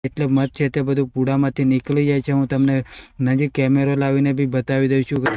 એટલે મધ છે તે બધું પૂડામાંથી નીકળી જાય છે। હું તમને નજીક કેમેરો લાવીને બી બતાવી દઉં છું કે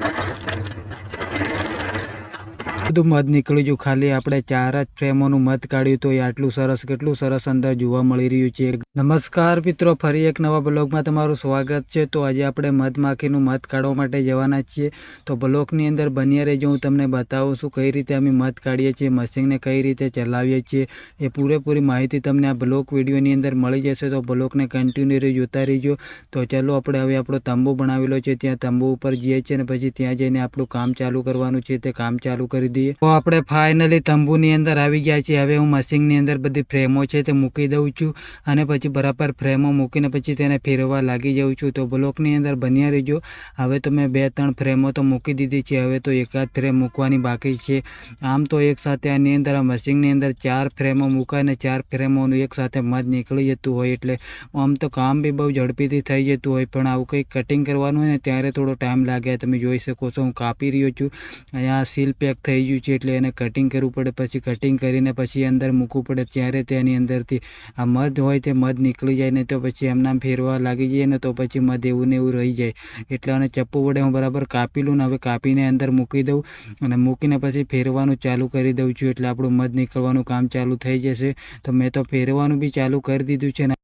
બધું મધ નીકળી ગયું। ખાલી આપણે 4 જ ફ્રેમોનું મધ કાઢ્યું તો આટલું સરસ, કેટલું સરસ અંદર જોવા મળી રહ્યું છે। નમસ્કાર મિત્રો, ફરી એક નવા બ્લોગમાં તમારું સ્વાગત છે। તો આજે આપણે મધમાખીનું મધ કાઢવા માટે જવાના છીએ। તો બ્લોગની અંદર બન્યા રહેજો, હું તમને બતાવું છું કઈ રીતે અમે મધ કાઢીએ છીએ, મશીનને કઈ રીતે ચલાવીએ છીએ, એ પૂરેપૂરી માહિતી તમને આ બ્લોગ વિડીયોની અંદર મળી જશે। તો બ્લોગને કન્ટિન્યુ જોતા રહીજો। તો ચાલો આપણે હવે આપણો તંબુ બનાવેલો છે ત્યાં તંબુ ઉપર જઈએ છીએ અને પછી ત્યાં જઈને આપણું કામ ચાલુ કરવાનું છે, તે કામ ચાલુ કરી દઈએ। તો આપણે ફાઇનલી તંબુની અંદર આવી ગયા છીએ। હવે હું મશીનની અંદર બધી ફ્રેમો છે તે મૂકી દઉં છું અને પછી બરાબર ફ્રેમો મૂકીને પછી તેને ફેરવવા લાગી જાઉં છું। તો બ્લોકની અંદર બન્યા રહેજો। હવે તો મેં 2-3 ફ્રેમો તો મૂકી દીધી છે, હવે તો એકાદ ફ્રેમ મૂકવાની બાકી છે। આમ તો એક સાથે આની અંદર આ મશીનની અંદર 4 ફ્રેમો મૂકાય ને 4 ફ્રેમોનું એક સાથે મધ નીકળી જતું હોય, એટલે આમ તો કામ બી બહુ ઝડપીથી થઈ જતું હોય, પણ આવું કંઈક કટિંગ કરવાનું હોય ને ત્યારે થોડો ટાઈમ લાગે। તમે જોઈ શકો છો હું કાપી રહ્યો છું। અહીંયા સીલ પેક થઈ ગયું છે એટલે એને કટિંગ કરવું પડે, પછી કટિંગ કરીને પછી અંદર મૂકવું પડે, ત્યારે તેની અંદરથી આ મધ હોય તે મધ નીકળી જાય, ને તો પછી એમનામ ફેરવા લાગી જાય ને તો પછી મધ એવું ને એવું રહી જાય। એટલે આને ચપ્પુ વડે હું બરાબર કાપી લઉં ને હવે કાપીને અંદર મૂકી દઉં અને મૂકીને પછી ફેરવાનું ચાલુ કરી દઉં છું, એટલે આપણું મધ નીકળવાનું કામ ચાલુ થઈ જશે। તો મેં તો ફેરવાનું બી ચાલુ કરી દીધું છે ને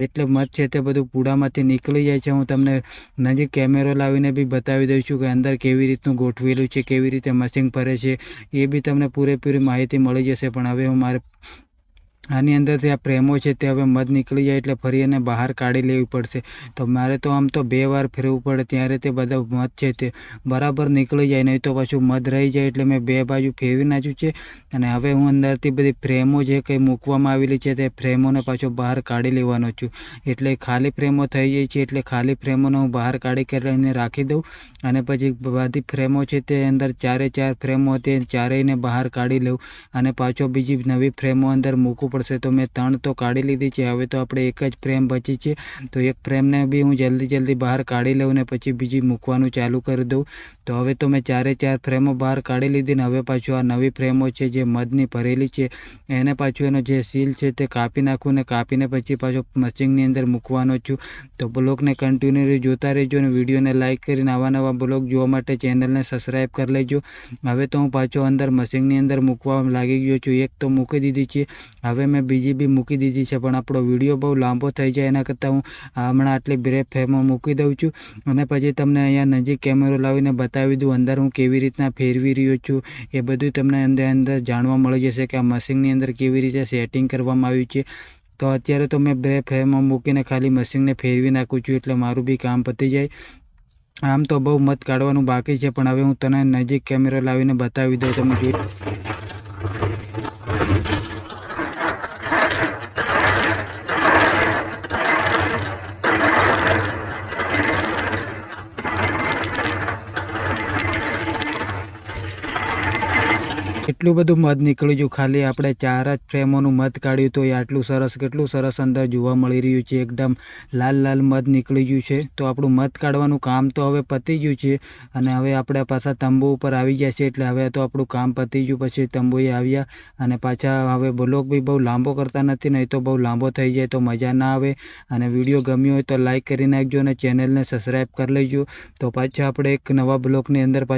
એટલે મધ છે તે બધું પૂડામાંથી નીકળી જાય છે। હું તમને નજીક કેમેરો લાવીને બી બતાવી દઉં છું કે અંદર કેવી રીતનું ગોઠવેલું છે, કેવી રીતે મશીન ફરે છે, એ બી તમને પૂરેપૂરી માહિતી મળી જશે। પણ હવે હું મારે આની અંદરથી આ ફ્રેમો છે તે હવે મધ નીકળી જાય એટલે ફરી એને બહાર કાઢી લેવી પડશે। તો મારે તો આમ તો 2 વાર ફેરવવું પડે ત્યારે તે બધા મધ છે તે બરાબર નીકળી જાય, નહીં તો પાછું મધ રહી જાય, એટલે મેં 2 બાજુ ફેરવી નાખ્યું છે। અને હવે હું અંદરથી બધી ફ્રેમો જે કંઈ મૂકવામાં આવેલી છે તે ફ્રેમોને પાછો બહાર કાઢી લેવાનો છું, એટલે ખાલી ફ્રેમો થઈ જાય છે, એટલે ખાલી ફ્રેમોને હું બહાર કાઢી કરીને રાખી દઉં અને પછી બધી ફ્રેમો છે તે અંદર 4 ફ્રેમો તે ચારેયને બહાર કાઢી લઉં અને પાછો બીજી નવી ફ્રેમો અંદર મૂકવું પડશે। તો મેં 3 તો કાઢી લીધી છે, હવે તો આપણે એક જ ફ્રેમ બચી છે, તો એક ફ્રેમને બી હું જલ્દી બહાર કાઢી લઉં ને પછી બીજી મૂકવાનું ચાલુ કરી દઉં। તો હવે તો મેં 4 ફ્રેમો બહાર કાઢી લીધી ને હવે પાછું આ નવી ફ્રેમો છે જે મધની ભરેલી છે એને પાછું એનો જે સીલ છે તે કાપી નાખું ને કાપીને પછી પાછો મશીનની અંદર મૂકવાનો છું। તો બ્લોગને કન્ટિન્યુ જોતા રહેજો અને વિડીયોને લાઇક કરીને નવા બ્લોગ જોવા માટે ચેનલને સબસ્ક્રાઈબ કરી લેજો। હવે તો હું પાછો અંદર મશીનની અંદર મૂકવા લાગી ગયો છું। એક તો મૂકી દીધી છે, હવે મેં બીજી બી મૂકી દીધી છે, પણ આપણો વિડીયો બહુ લાંબો થઈ જાય એના કરતાં હું હમણાં આટલી 2 ફ્રેમો મૂકી દઉં છું અને પછી તમને અહીંયા નજીક કેમેરો લાવીને બતાવી દઉં અંદર હું કેવી રીતના ફેરવી રહ્યો છું, એ બધું તમને અંદર જાણવા મળી જશે કે આ મશીનની અંદર કેવી રીતે સેટિંગ કરવામાં આવ્યું છે। તો અત્યારે તો મેં 2 ફ્રેમો મૂકીને ખાલી મશીનને ફેરવી નાખું છું, એટલે મારું બી કામ પતી જાય। આમ તો બહુ મધ કાઢવાનું બાકી છે, પણ હવે હું તને નજીક કેમેરો લાવીને બતાવી દઉં। તમે જોઈ એટલું બધું મધ નીકળી ગયું। ખાલી આપણે 4 જ ફ્રેમોનું મધ કાઢ્યું તો આટલું સરસ, કેટલું સરસ અંદર જોવા મળી રહ્યું છે, એકદમ લાલ મધ નીકળી ગયું છે। તો આપણું મધ કાઢવાનું કામ તો હવે પતી ગયું છે અને હવે આપણે પાછા તંબુ ઉપર આવી ગયા છે, એટલે હવે તો આપણું કામ પતી ગયું। પછી તંબુએ આવ્યા અને પાછા હવે બ્લોગ બી બહુ લાંબો કરતા નથી, નહીં તો બહુ લાંબો થઈ જાય તો મજા ના આવે। અને વિડીયો ગમ્યો હોય તો લાઇક કરી નાખજો અને ચેનલને સબસ્ક્રાઈબ કરી લેજો। તો પાછા આપણે એક નવા બ્લોગની અંદર પાછા